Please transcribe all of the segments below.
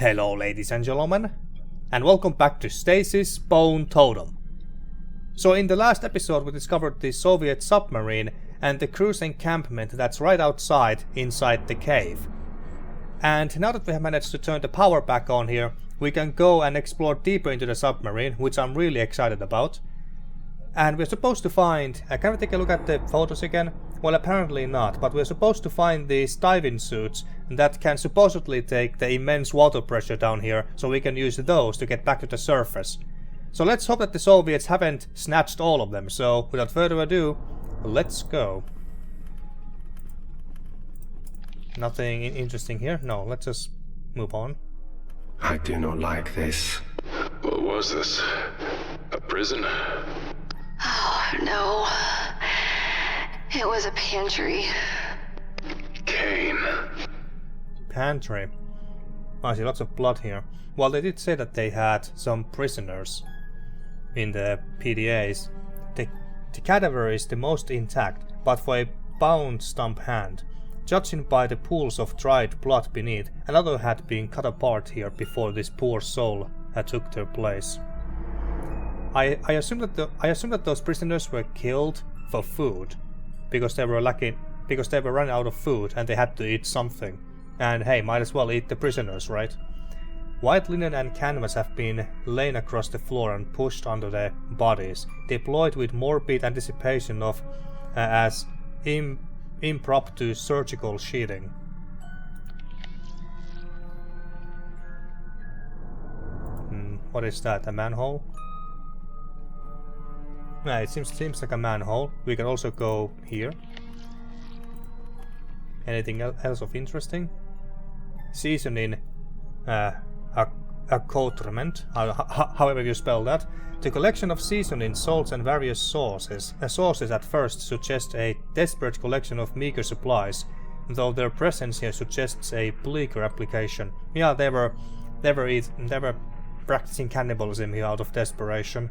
Hello ladies and gentlemen, and welcome back to Stasis Totem. So in the last episode we discovered the Soviet submarine and the cruise encampment that's right outside inside the cave. And now that we have managed to turn the power back on here, we can go and explore deeper into the submarine, which I'm really excited about. And we're supposed to find... can we take a look at the photos again? Well, apparently not, but we're supposed to find these diving suits that can supposedly take the immense water pressure down here, so we can use those to get back to the surface. So let's hope that the Soviets haven't snatched all of them, so without further ado, let's go. Nothing interesting here? No, let's just move on. I do not like this. What was this? A prison? Oh, no. It was a pantry. Kane. Pantry. I see lots of blood here. Well, they did say that they had some prisoners in the PDAs. The cadaver is the most intact, but for a bound stump hand. Judging by the pools of dried blood beneath, another had been cut apart here before this poor soul took their place. I assume that those prisoners were killed for food, because they were running out of food and they had to eat something. And hey, might as well eat the prisoners, right? White linen and canvas have been laid across the floor and pushed under their bodies, deployed with morbid anticipation of as impromptu surgical sheathing. What is that? A manhole? Yeah, it seems like a manhole. We can also go here. Anything else of interesting? Seasoning accoutrement, however you spell that. The collection of seasoning, salts and various sauces. Sauces at first suggest a desperate collection of meager supplies, though their presence here suggests a bleaker application. Yeah, they were practicing cannibalism here out of desperation.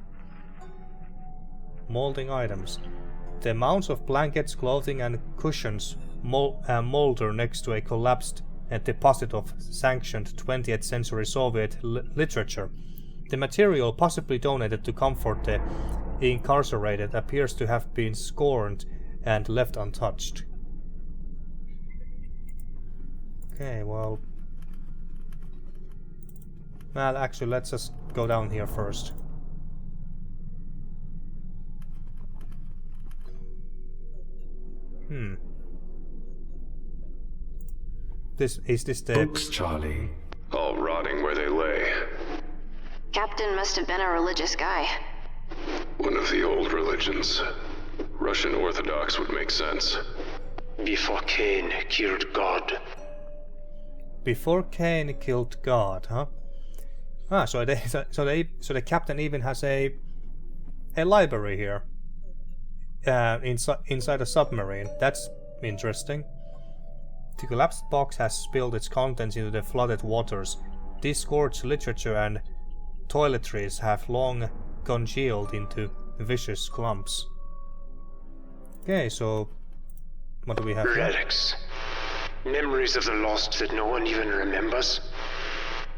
Molding items. The mounds of blankets, clothing and cushions molder next to a collapsed deposit of sanctioned 20th century Soviet literature. The material, possibly donated to comfort the incarcerated, appears to have been scorned and left untouched. Okay, well, actually let's just go down here first. Is this the... Books, Charlie. All rotting where they lay. Captain must have been a religious guy. One of the old religions. Russian Orthodox would make sense. Before Cain killed God. Before Cain killed God, huh? Ah, so the captain even has a library here. Inside a submarine. That's interesting. The collapsed box has spilled its contents into the flooded waters. Disgorged literature and toiletries have long congealed into vicious clumps. Okay, so what do we have here? Relics. Memories of the lost that no one even remembers.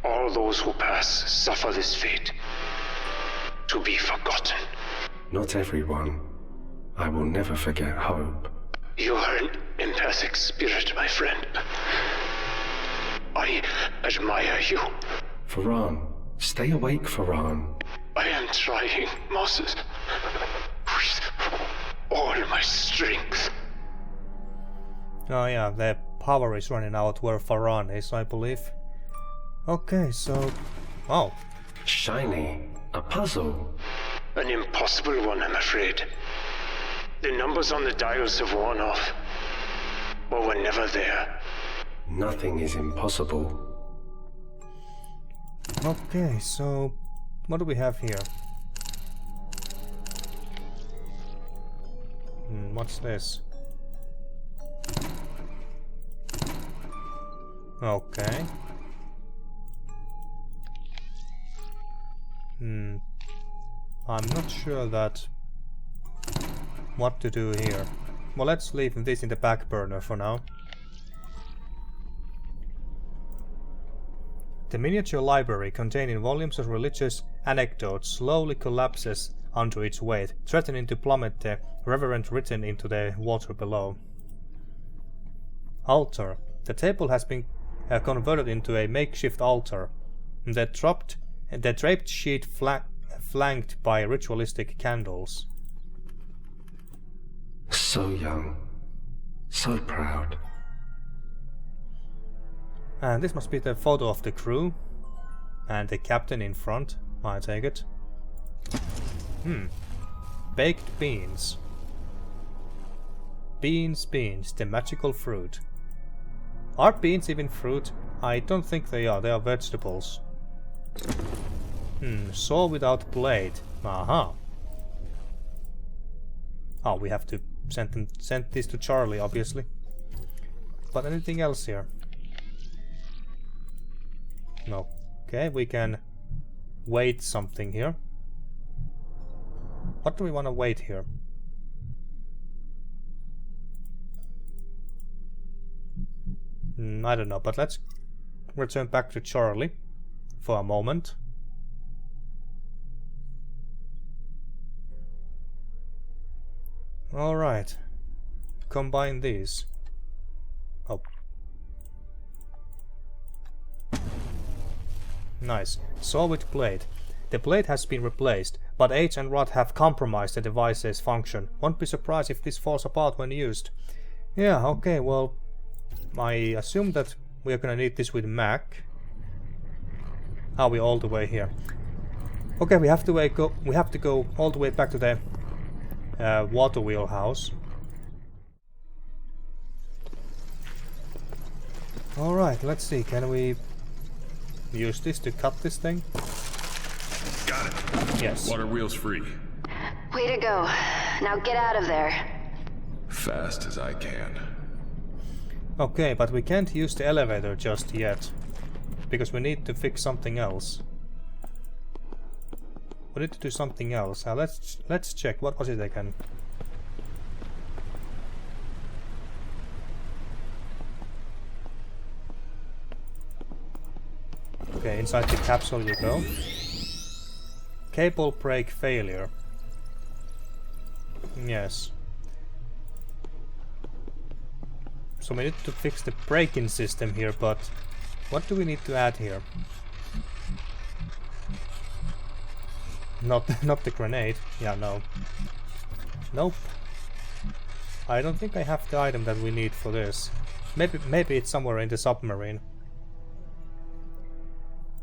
All those who pass suffer this fate. To be forgotten. Not everyone. I will never forget hope. You are an empathic spirit, my friend. I admire you. Farhan, stay awake, Farhan. I am trying, Moses. With all my strength. Oh yeah, the power is running out where Farhan is, I believe. Okay, so... Oh. Shiny. A puzzle. An impossible one, I'm afraid. The numbers on the dials have worn off, but we're never there. Nothing is impossible. Okay, so what do we have here? What's this? Okay. I'm not sure that what to do here. Well, let's leave this in the back burner for now. The miniature library containing volumes of religious anecdotes slowly collapses under its weight, threatening to plummet the reverend written into the water below. Altar. The table has been converted into a makeshift altar. The draped sheet flanked by ritualistic candles. So young. So proud. And this must be the photo of the crew. And the captain in front, I take it. Baked beans. Beans, the magical fruit. Are beans even fruit? I don't think they are vegetables. Saw without blade. Aha. Oh, we have to send this to Charlie, obviously. But anything else here? No. Okay, we can weight something here. What do we want to weight here? I don't know, but let's return back to Charlie for a moment. Alright. Combine these. Oh. Nice. Saw with blade. The blade has been replaced, but age and rot have compromised the device's function. Won't be surprised if this falls apart when used. Yeah, okay, well, I assume that we are gonna need this with Mac. Are we all the way here? Okay, we have to go all the way back to the water wheel house. Alright, let's see, can we use this to cut this thing? Got it. Yes. Water wheel's free. Way to go. Now get out of there. Fast as I can. Okay, but we can't use the elevator just yet. Because we need to fix something else. We need to do something else. Let's check. What was it again? Okay, inside the capsule you go. Cable break failure. Yes. So we need to fix the braking system here, but what do we need to add here? Not the grenade. Yeah, no. Nope. I don't think I have the item that we need for this. Maybe it's somewhere in the submarine.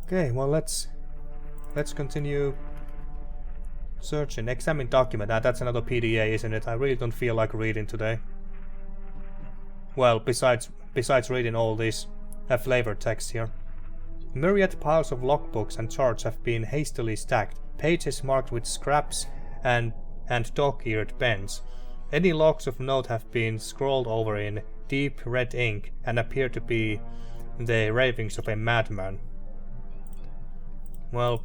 Okay, well let's continue searching. Examine document. That's another PDA, isn't it? I really don't feel like reading today. Well, besides reading all this flavor text here. Myriad piles of logbooks and charts have been hastily stacked, pages marked with scraps and dog-eared pens. Any logs of note have been scrawled over in deep red ink and appear to be the ravings of a madman. Well,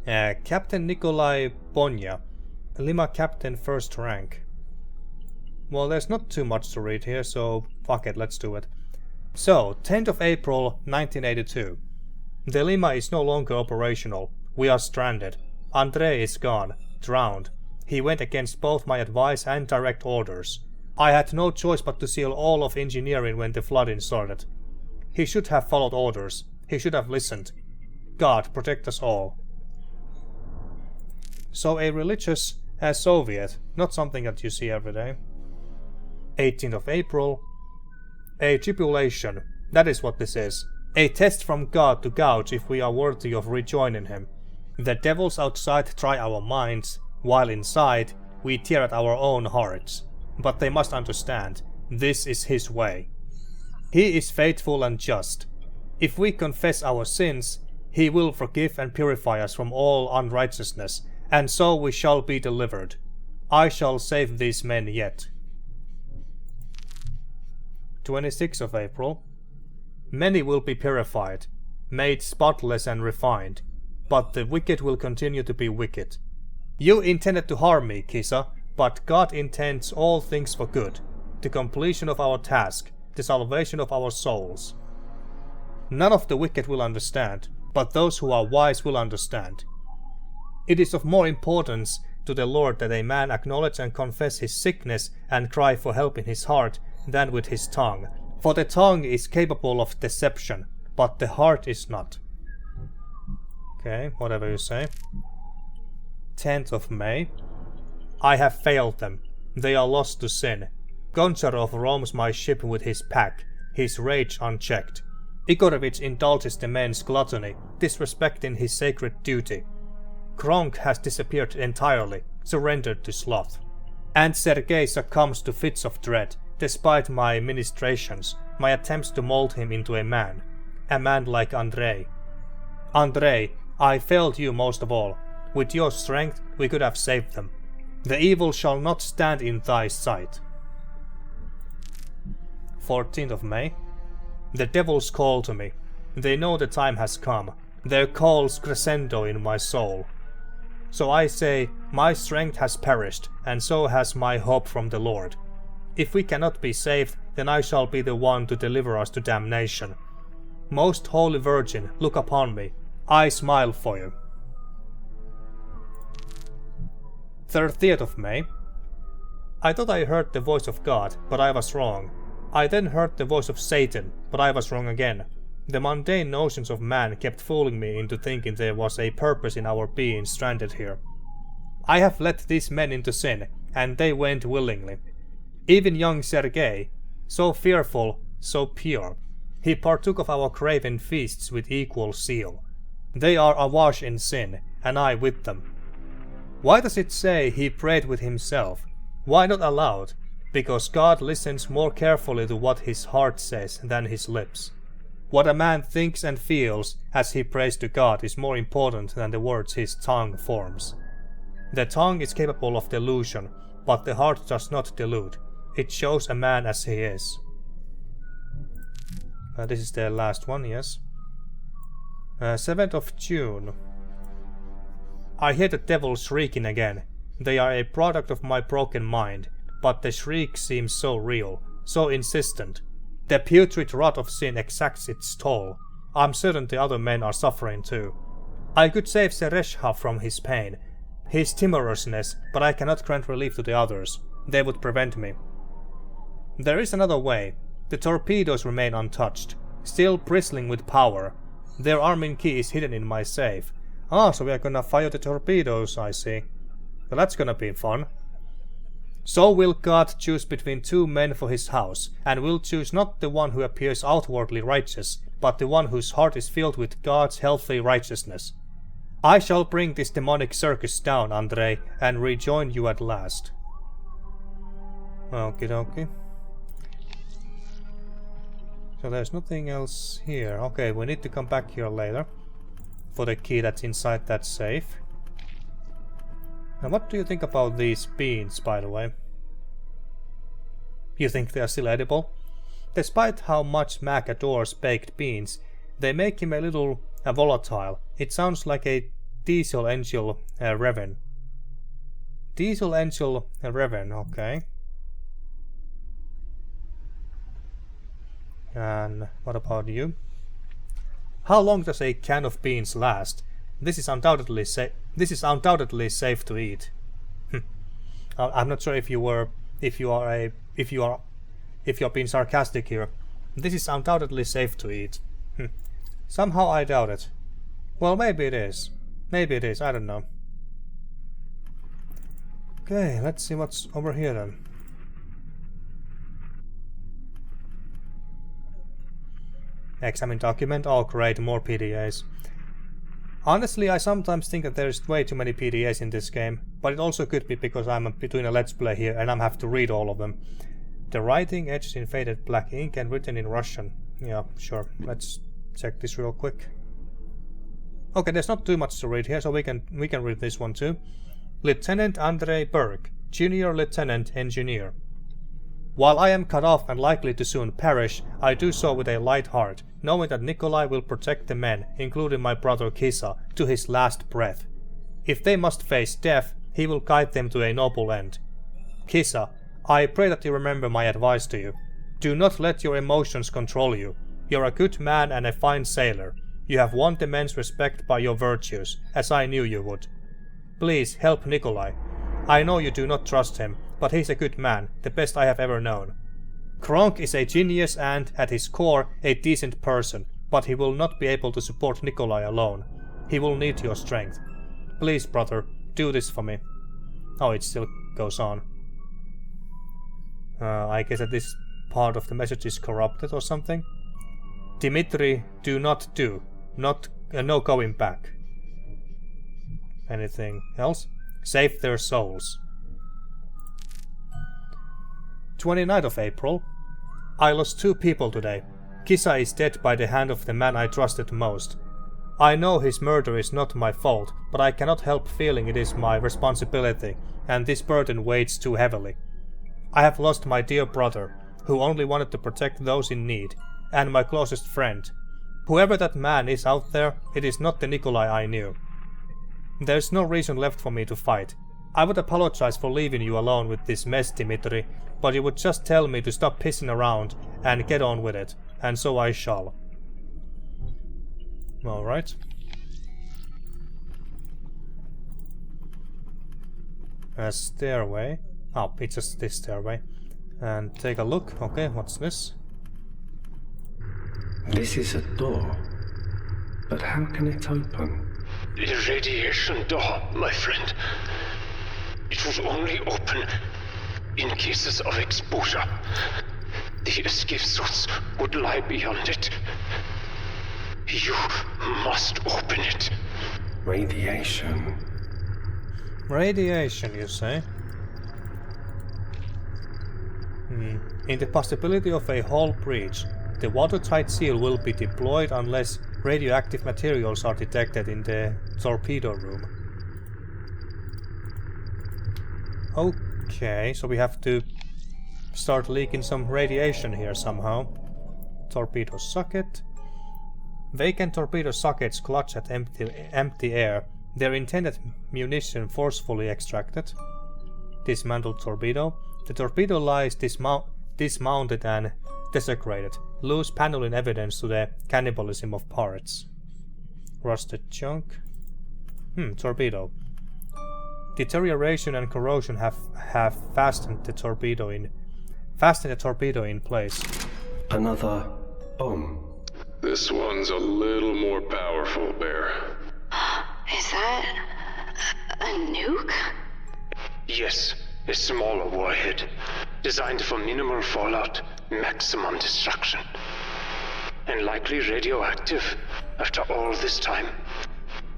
Captain Nikolai Bonya, Lima Captain First Rank. Well, there's not too much to read here, so fuck it, let's do it. So, 10th of April 1982. The Lima is no longer operational. We are stranded. Andre is gone, drowned. He went against both my advice and direct orders. I had no choice but to seal all of engineering when the flooding started. He should have followed orders. He should have listened. God protect us all. So a religious Soviet, not something that you see every day. 18th of April. A tribulation. That is what this is. A test from God to gauge if we are worthy of rejoining him. The devils outside try our minds, while inside we tear at our own hearts. But they must understand, this is his way. He is faithful and just. If we confess our sins, he will forgive and purify us from all unrighteousness, and so we shall be delivered. I shall save these men yet. 26th of April. Many will be purified, made spotless and refined, but the wicked will continue to be wicked. You intended to harm me, Kisa, but God intends all things for good, the completion of our task, the salvation of our souls. None of the wicked will understand, but those who are wise will understand. It is of more importance to the Lord that a man acknowledge and confess his sickness and cry for help in his heart than with his tongue, for the tongue is capable of deception, but the heart is not. Okay, whatever you say. 10th of May. I have failed them. They are lost to sin. Goncharov roams my ship with his pack, his rage unchecked. Igorevich indulges the men's gluttony, disrespecting his sacred duty. Kronk has disappeared entirely, surrendered to sloth. And Sergei succumbs to fits of dread, despite my ministrations, my attempts to mold him into a man like Andrei. Andrei, I failed you most of all. With your strength we could have saved them. The evil shall not stand in thy sight. 14th of May. The devils call to me. They know the time has come. Their calls crescendo in my soul. So I say, my strength has perished, and so has my hope from the Lord. If we cannot be saved, then I shall be the one to deliver us to damnation. Most Holy Virgin, look upon me. I smile for you. 30th of May. I thought I heard the voice of God, but I was wrong. I then heard the voice of Satan, but I was wrong again. The mundane notions of man kept fooling me into thinking there was a purpose in our being stranded here. I have let these men into sin, and they went willingly. Even young Sergei, so fearful, so pure, he partook of our craven feasts with equal zeal. They are awash in sin, and I with them. Why does it say he prayed with himself? Why not aloud? Because God listens more carefully to what his heart says than his lips. What a man thinks and feels as he prays to God is more important than the words his tongue forms. The tongue is capable of delusion, but the heart does not delude. It shows a man as he is. This is the last one, yes. 7th of June. I hear the devil shrieking again. They are a product of my broken mind, but the shriek seems so real, so insistent. The putrid rot of sin exacts its toll. I'm certain the other men are suffering too. I could save Sereshcha from his pain, his timorousness, but I cannot grant relief to the others. They would prevent me. There is another way. The torpedoes remain untouched, still bristling with power. Their arming key is hidden in my safe. So we are gonna fire the torpedoes, I see. Well, that's gonna be fun. So will God choose between two men for his house, and will choose not the one who appears outwardly righteous, but the one whose heart is filled with God's healthy righteousness. I shall bring this demonic circus down, Andrei, and rejoin you at last. Okie dokie. So there's nothing else here. Okay, we need to come back here later for the key that's inside that safe. And what do you think about these beans, by the way? You think they are still edible? Despite how much Mac adores baked beans, they make him a little volatile. It sounds like a diesel engine revving. Diesel engine revving, okay. And what about you? How long does a can of beans last? This is undoubtedly safe to eat. I'm not sure if you're being sarcastic here. This is undoubtedly safe to eat. Somehow I doubt it. Well, maybe it is. Maybe it is, I don't know. Okay, let's see what's over here then. Examine document. Oh great, more PDAs. Honestly, I sometimes think that there's way too many PDAs in this game, but it also could be because I'm doing a let's play here and I have to read all of them. The writing etched in faded black ink and written in Russian. Yeah, sure. Let's check this real quick. Okay, there's not too much to read here, so we can read this one too. Lieutenant Andrei Berg, Junior Lieutenant Engineer. While I am cut off and likely to soon perish, I do so with a light heart, knowing that Nikolai will protect the men, including my brother Kisa, to his last breath. If they must face death, he will guide them to a noble end. Kisa, I pray that you remember my advice to you. Do not let your emotions control you. You're a good man and a fine sailor. You have won immense respect by your virtues, as I knew you would. Please help Nikolai. I know you do not trust him, but he's a good man, the best I have ever known. Kronk is a genius and, at his core, a decent person, but he will not be able to support Nikolai alone. He will need your strength. Please, brother, do this for me. Oh, it still goes on. I guess that this part of the message is corrupted or something. Dimitri, do not do. No going back. Anything else? Save their souls. 29th of April. I lost 2 people today. Kisa is dead by the hand of the man I trusted most. I know his murder is not my fault, but I cannot help feeling it is my responsibility, and this burden weighs too heavily. I have lost my dear brother, who only wanted to protect those in need, and my closest friend. Whoever that man is out there, it is not the Nikolai I knew. There is no reason left for me to fight. I would apologize for leaving you alone with this mess, Dimitri, but you would just tell me to stop pissing around and get on with it, and so I shall. Alright. A stairway. Oh, it's just this stairway. And take a look. Okay, what's this? This is a door. But how can it open? A radiation door, my friend. It will only open in cases of exposure. The escape suits would lie beyond it. You must open it. Radiation. Radiation, you say? In the possibility of a hull breach, the watertight seal will be deployed unless radioactive materials are detected in the torpedo room. Okay, so we have to start leaking some radiation here somehow. Torpedo socket. Vacant torpedo sockets clutch at empty air, their intended munition forcefully extracted. Dismantled torpedo. The torpedo lies dismounted and desecrated, loose paneling evidence to the cannibalism of parts. Rusted junk. Torpedo. Deterioration and corrosion have fastened the torpedo in place. Another bomb. This one's a little more powerful, Bear. Is that a nuke? Yes, a smaller warhead, designed for minimal fallout, maximum destruction. And likely radioactive after all this time.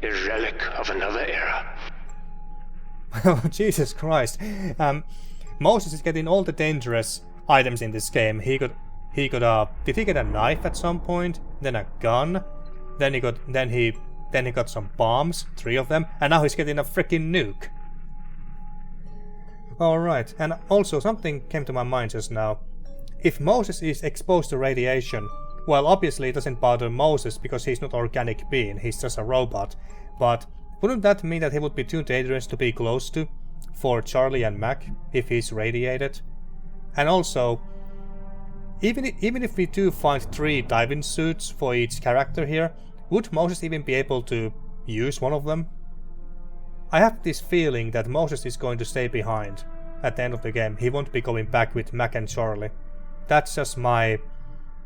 A relic of another era. Oh, Jesus Christ. Moses is getting all the dangerous items in this game. Did he get a knife at some point? Then a gun? Then he got some bombs, 3 of them, and now he's getting a freaking nuke. Alright, and also something came to my mind just now. If Moses is exposed to radiation, well, obviously it doesn't bother Moses because he's not an organic being, he's just a robot, but wouldn't that mean that he would be too dangerous to be close to for Charlie and Mac if he's radiated? And also, even if we do find 3 diving suits for each character here, would Moses even be able to use one of them? I have this feeling that Moses is going to stay behind at the end of the game. He won't be going back with Mac and Charlie. That's just my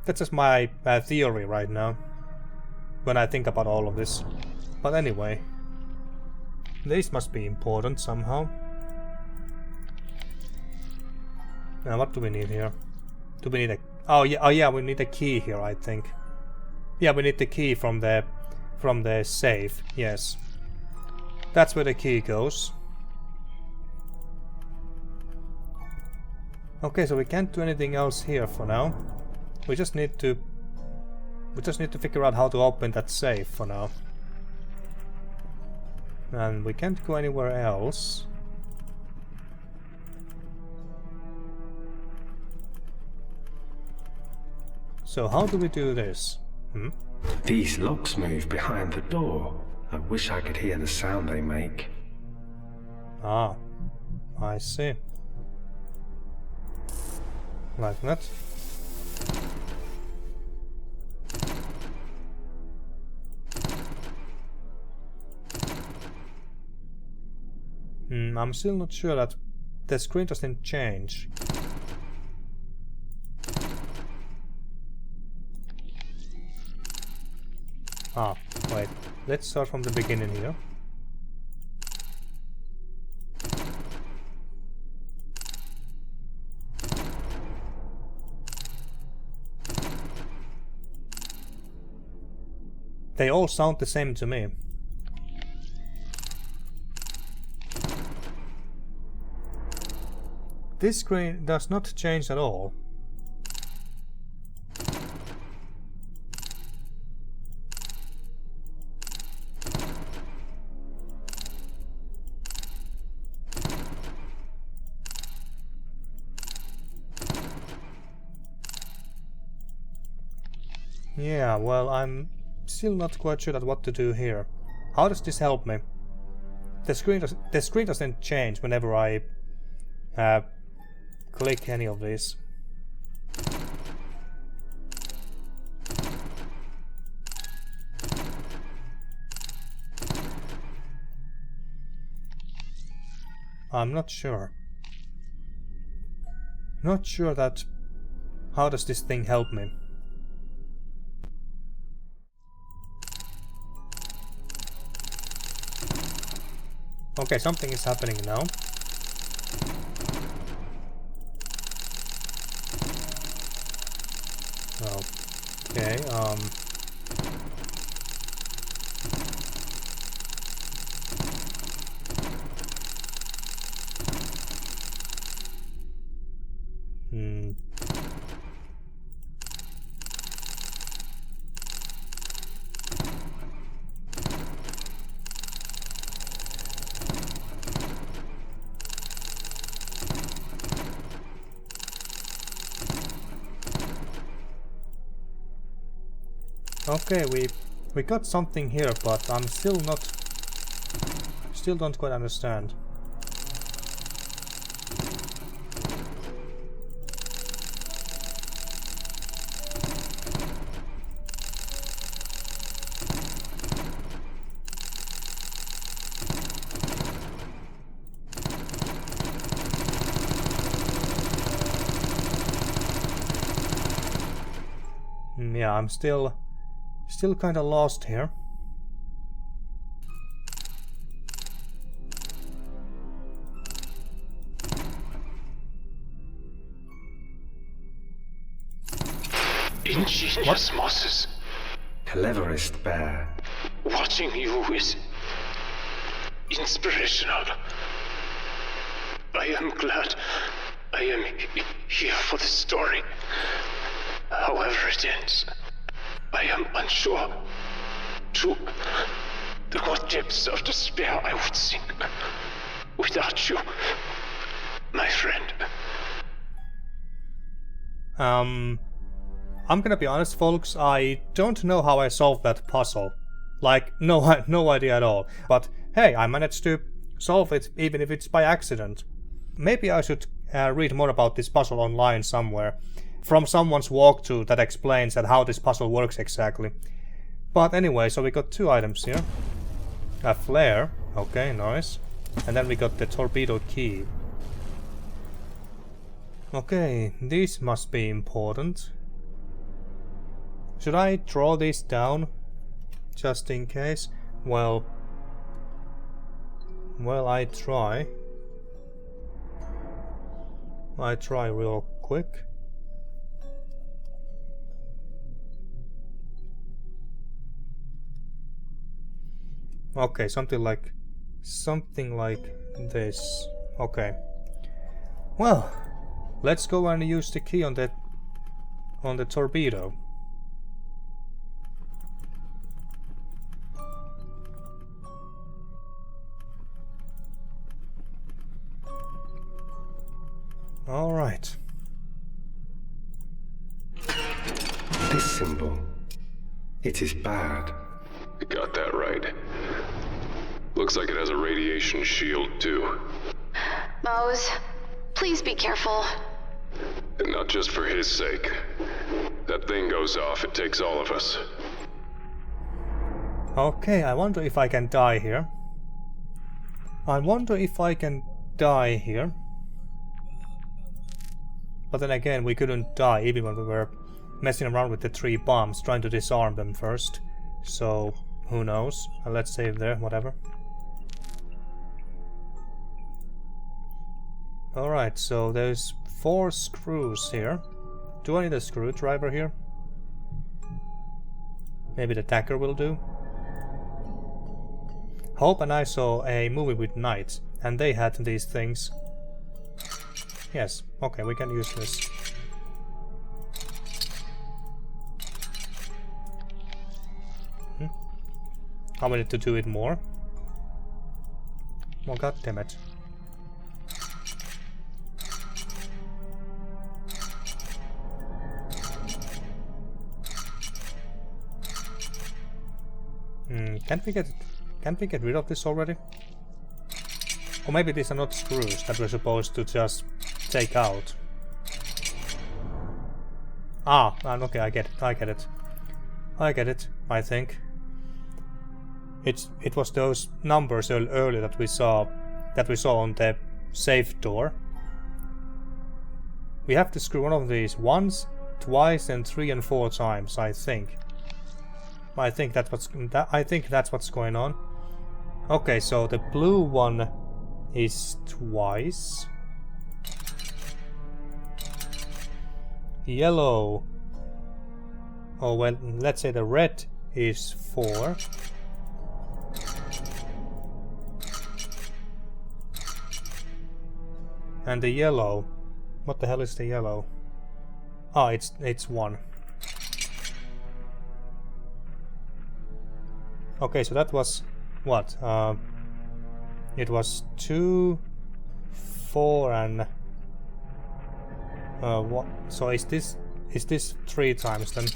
theory right now when I think about all of this. But anyway, this must be important somehow. Now what do we need here? Do we need a... Oh yeah, we need a key here, I think. Yeah, we need the key from the safe, yes. That's where the key goes. Okay, so we can't do anything else here for now. We just need to figure out how to open that safe for now. And we can't go anywhere else. So how do we do this? These locks move behind the door. I wish I could hear the sound they make. Ah, I see. Like that. I'm still not sure that the screen doesn't change. Ah, wait. Let's start from the beginning here. They all sound the same to me. This screen does not change at all. Yeah, well, I'm still not quite sure what to do here. How does this help me? The screen doesn't change whenever I click any of these. I'm not sure. Not sure that... How does this thing help me? Okay, something is happening now. Okay, Okay, we got something here, but I'm still don't quite understand. Yeah, I'm still kind of lost here. Ingenious Mosses. Cleverest bear. Watching you is inspirational. I am glad I am here for the story. However it ends, I am unsure to what depths of despair I would sink without you, my friend. I'm gonna be honest, folks, I don't know how I solved that puzzle. Like, no idea at all. But hey, I managed to solve it, even if it's by accident. Maybe I should read more about this puzzle online somewhere, from someone's walkthrough that explains that how this puzzle works exactly. But anyway, so we got two items here. A flare, okay, nice. And then we got the torpedo key. Okay, these must be important. Should I draw these down? Just in case? Well, I try. I try real quick. Okay, something like this. Okay. Well, let's go and use the key on the torpedo. All right. This symbol. It is bad. You got that right. Looks like it has a radiation shield, too. Mose, please be careful. And not just for his sake. That thing goes off, it takes all of us. Okay, I wonder if I can die here. I wonder if I can die here. But then again, we couldn't die even when we were messing around with the 3 bombs, trying to disarm them first. So, who knows? Let's save there, whatever. Alright, so there's 4 screws here. Do I need a screwdriver here? Maybe the dagger will do. Hope and I saw a movie with knights, and they had these things. Yes, okay, we can use this. How we need to do it more? Oh, god damn it. Can't we get rid of this already? Or maybe these are not screws that we're supposed to just take out. Ah, okay, I get it. I think. It was those numbers earlier that we saw on the safe door. We have to screw one of these once, twice, and 3 and 4 times, I think. I think that's what's going on. Okay, so the blue one is twice. Yellow. Oh well, let's say the red is 4. And the yellow. What the hell is the yellow? Ah, it's 1. Okay, so that was what? It was 2, 4, and what? So is this 3 times then?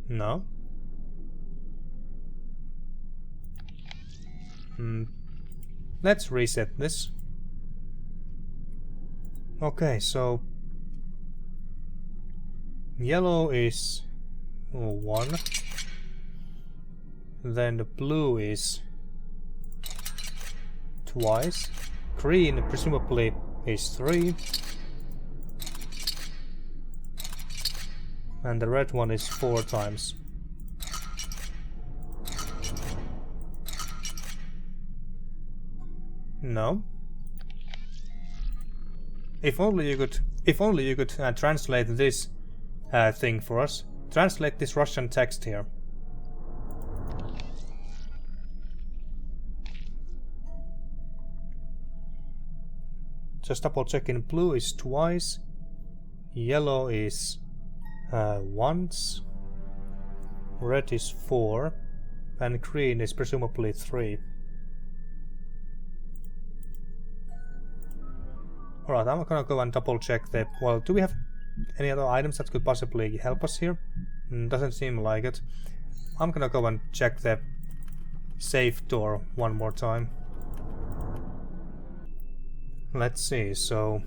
No. Let's reset this. Okay, so yellow is 1. Then the blue is twice. Green presumably is 3. And the red one is 4 times. No. If only you could translate this thing for us. Translate this Russian text here. Just double checking. Blue is twice. Yellow is once. Red is 4. And green is presumably 3. Alright, I'm gonna go and double check the... Well, do we have any other items that could possibly help us here? Doesn't seem like it. I'm gonna go and check the safe door one more time. Let's see, so...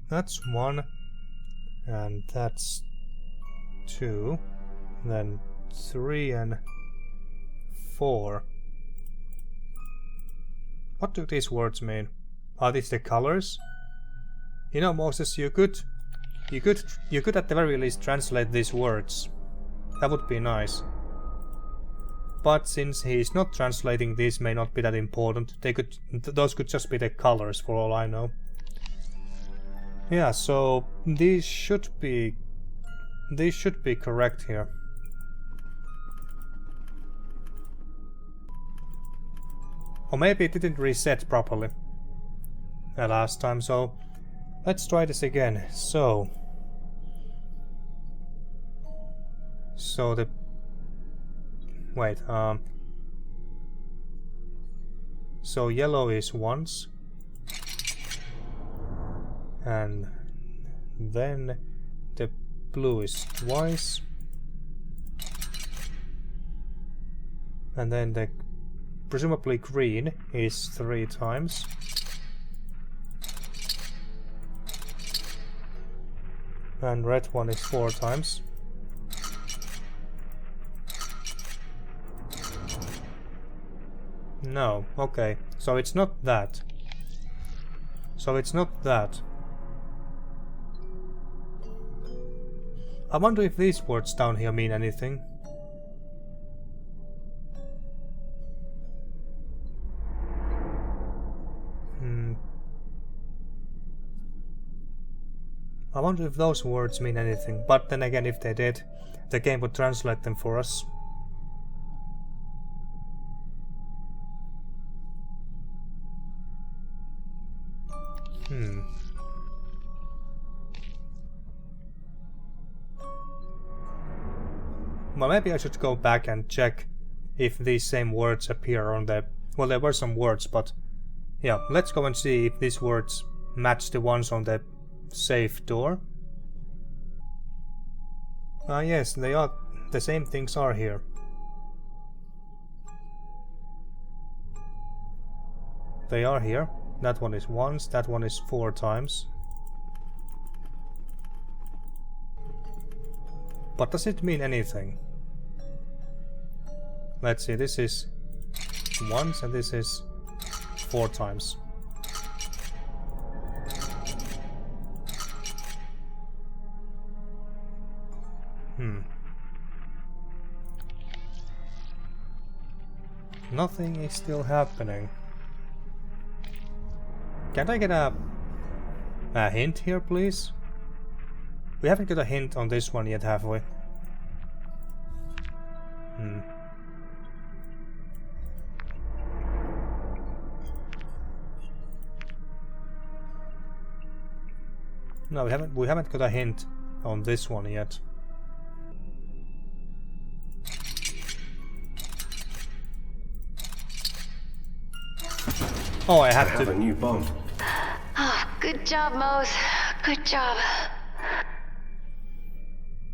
That's 1. And that's 2. Then 3 and 4. What do these words mean? Are these the colors? You know, Moses, you could at the very least translate these words. That would be nice. But since he's not translating, these may not be that important. Those could just be the colors for all I know. Yeah, so these should be correct here. Or maybe it didn't reset properly last time, so let's try this again. So the... Wait, so yellow is once. And then the blue is twice. And then the presumably green is 3 times. And red one is 4 times. No, okay. So it's not that. So it's not that. I wonder if these words down here mean anything. I wonder if those words mean anything, but then again, if they did, the game would translate them for us. Well, maybe I should go back and check if these same words appear on the... Well, there were some words, but... Yeah, let's go and see if these words match the ones on the safe door. Ah, yes, they are. The same things are here. They are here. That one is once, that one is 4 times. But does it mean anything? Let's see, this is once and this is 4 times. Nothing is still happening. Can I get a hint here, please? We haven't got a hint on this one yet, have we? No, we haven't got a hint on this one yet. Oh, I have a new bomb. Oh, good job, Mose. Good job.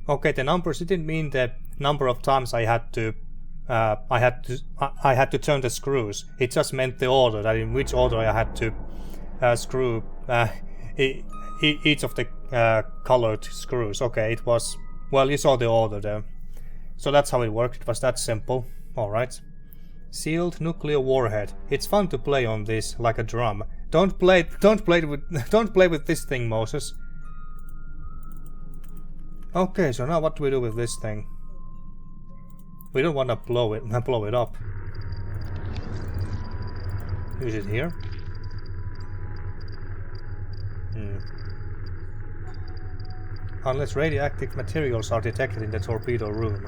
Okay, the numbers didn't mean the number of times I had to turn the screws. It just meant the order, that in which order I had to screw each of the colored screws. Okay, it was... Well, you saw the order there. So that's how it worked. It was that simple. Alright. Sealed nuclear warhead. It's fun to play on this like a drum. Don't play with this thing, Moses. Okay, so now what do we do with this thing? We don't want to blow it up. Is it here? Unless radioactive materials are detected in the torpedo room.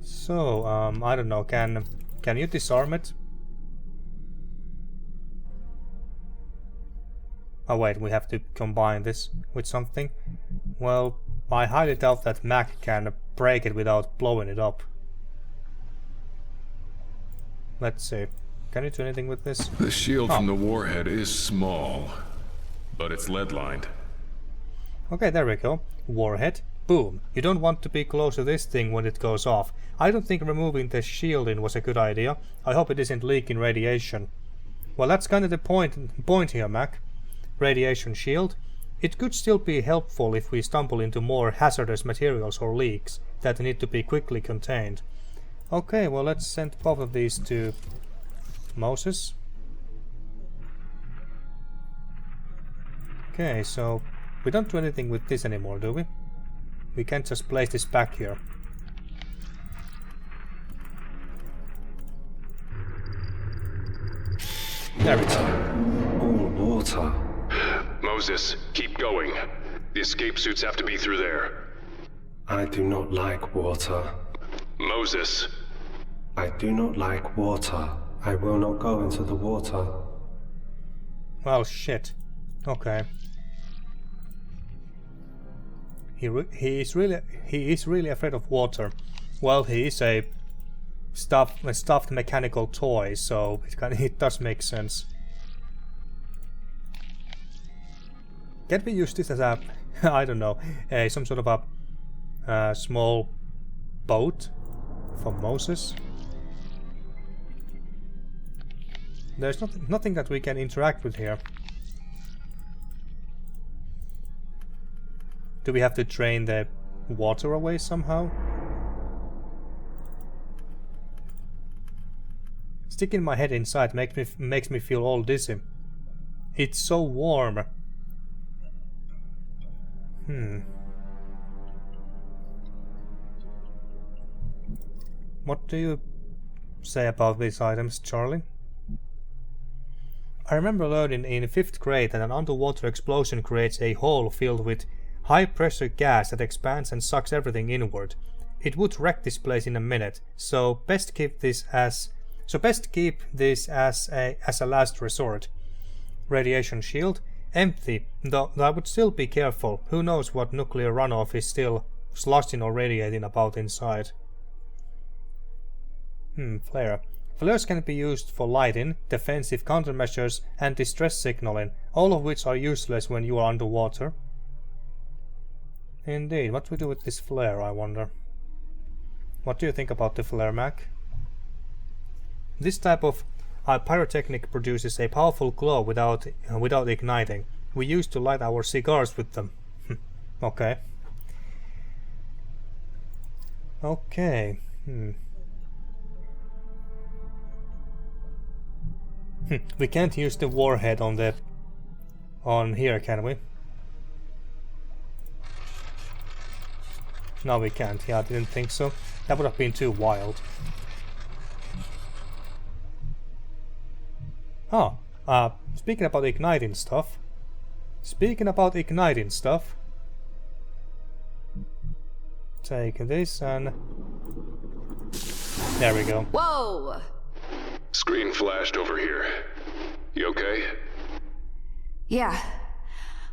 So, I don't know, can you disarm it? Oh wait, we have to combine this with something. Well, I highly doubt that Mac can break it without blowing it up. Let's see. Can you do anything with this? The shield from the warhead is small, but it's lead-lined. Okay, there we go. Warhead. Boom. You don't want to be close to this thing when it goes off. I don't think removing the shielding was a good idea. I hope it isn't leaking radiation. Well, that's kind of the point here, Mac. Radiation shield. It could still be helpful if we stumble into more hazardous materials or leaks that need to be quickly contained. Okay, well, let's send both of these to Moses. Okay, so we don't do anything with this anymore, do we? We can't just place this back here. There we go. All water. Moses, keep going. The escape suits have to be through there. I do not like water. Moses. I do not like water. I will not go into the water. Well, shit. Okay. He is really afraid of water. Well, he is a stuffed mechanical toy, so it does make sense. Can we use this as a I don't know, some sort of a small boat for Moses? There's nothing that we can interact with here. Do we have to drain the water away somehow? Sticking my head inside makes me feel all dizzy. It's so warm. What do you say about these items, Charlie? I remember learning in 5th grade that an underwater explosion creates a hole filled with high pressure gas that expands and sucks everything inward. It would wreck this place in a minute, so best keep this as a last resort. Radiation shield empty, though I would still be careful. Who knows what nuclear runoff is still sloshing or radiating about inside. Flare. Flares can be used for lighting, defensive countermeasures, and distress signaling, all of which are useless when you are underwater. Indeed, what do we do with this flare, I wonder? What do you think about the flare, Mac? This type of pyrotechnic produces a powerful glow without igniting. We used to light our cigars with them. Okay. Okay. We can't use the warhead on here, can we? No, we can't. Yeah, I didn't think so. That would have been too wild. Oh, speaking about igniting stuff. Take this and... there we go. Whoa! Screen flashed over here. You okay? Yeah.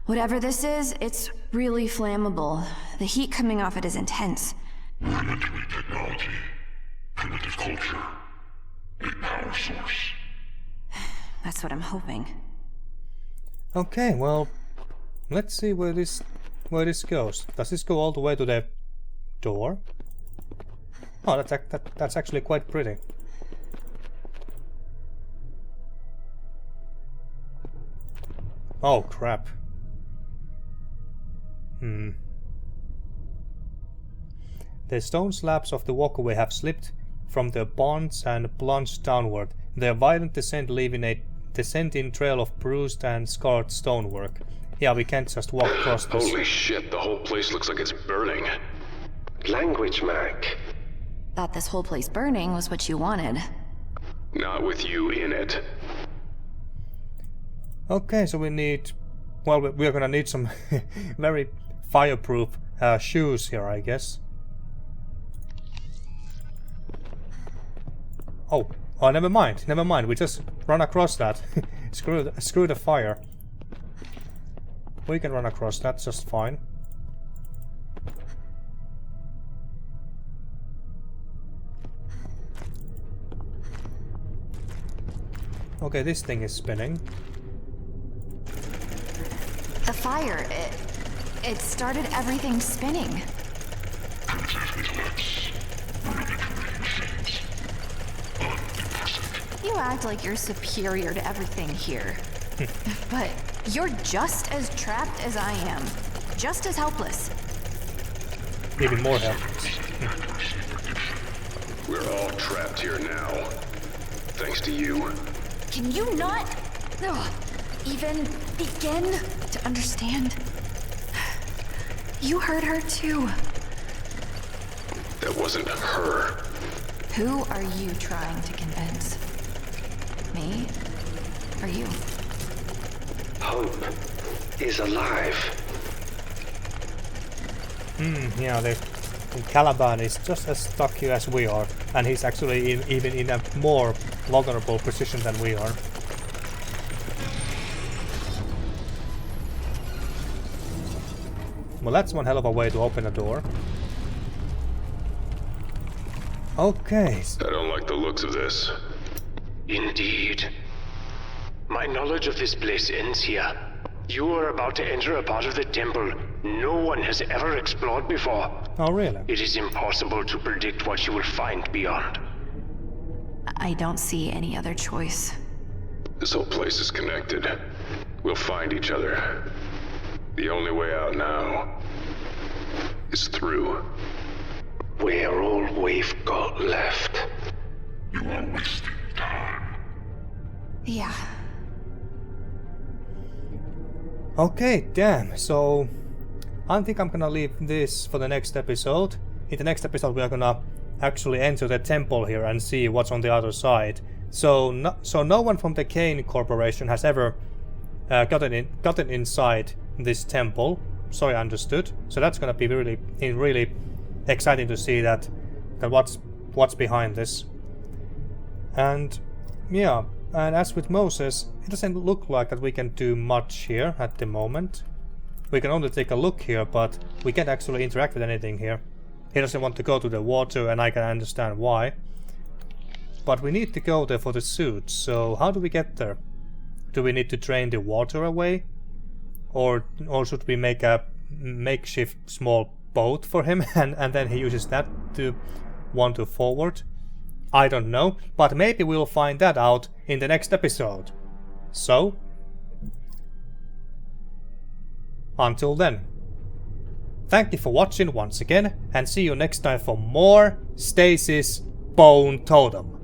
Whatever this is, it's really flammable. The heat coming off it is intense. Rudimentary technology, primitive culture, a power source. That's what I'm hoping. Okay, well, let's see where this goes. Does this go all the way to the door? Oh, that's actually quite pretty. Oh crap. The stone slabs of the walkway have slipped from their bonds and plunged downward, their violent descent leaving a descending trail of bruised and scarred stonework. Yeah, we can't just walk across this. Holy shit, the whole place looks like it's burning. Language, Mac. Thought this whole place burning was what you wanted. Not with you in it. Okay, so we need... well, we're gonna need some very fireproof shoes here, I guess. Oh, never mind. We just run across that. Screw the fire. We can run across that just fine. Okay, this thing is spinning. The fire, it started everything spinning. You act like you're superior to everything here. But you're just as trapped as I am. Just as helpless. Even more helpless. We're all trapped here now. Thanks to you. Can you not even begin to understand? You hurt her too. That wasn't her. Who are you trying to convince? Me? Or you? Hope is alive. Yeah, the Caliban is just as stuck here as we are, and he's actually even in a more vulnerable position than we are. Well, that's one hell of a way to open a door. Okay. I don't like the looks of this. Indeed. My knowledge of this place ends here. You are about to enter a part of the temple no one has ever explored before. Oh, really? It is impossible to predict what you will find beyond. I don't see any other choice. This whole place is connected. We'll find each other. The only way out now is through. We're all we've got left. You are wasting time. Yeah. Okay, damn. So I think I'm gonna leave this for the next episode. In the next episode we are gonna actually enter the temple here and see what's on the other side. So no one from the Kane Corporation has ever gotten inside this temple. So I understood. So that's gonna be really exciting to see that what's behind this. And yeah, and as with Moses, it doesn't look like that we can do much here at the moment. We can only take a look here, but we can't actually interact with anything here. He doesn't want to go to the water, and I can understand why. But we need to go there for the suit, so how do we get there? Do we need to drain the water away? Or should we make a makeshift small boat for him, and then he uses that to wander forward? I don't know, but maybe we'll find that out in the next episode. So, until then, thank you for watching once again, and see you next time for more Stasis Bone Totem.